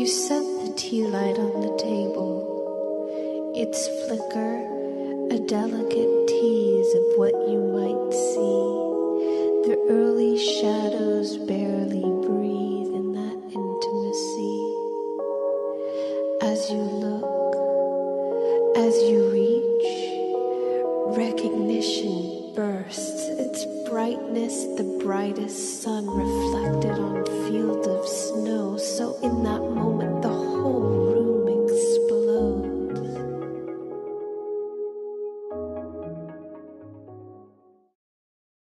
You set the tea light on the table. Its flicker, a delicate tease of what you might see. The early shadows barely breathe in that intimacy. As you look, as you reach, recognition bursts, its brightness the brightest sun reflected on fields of snow. So in that moment the whole room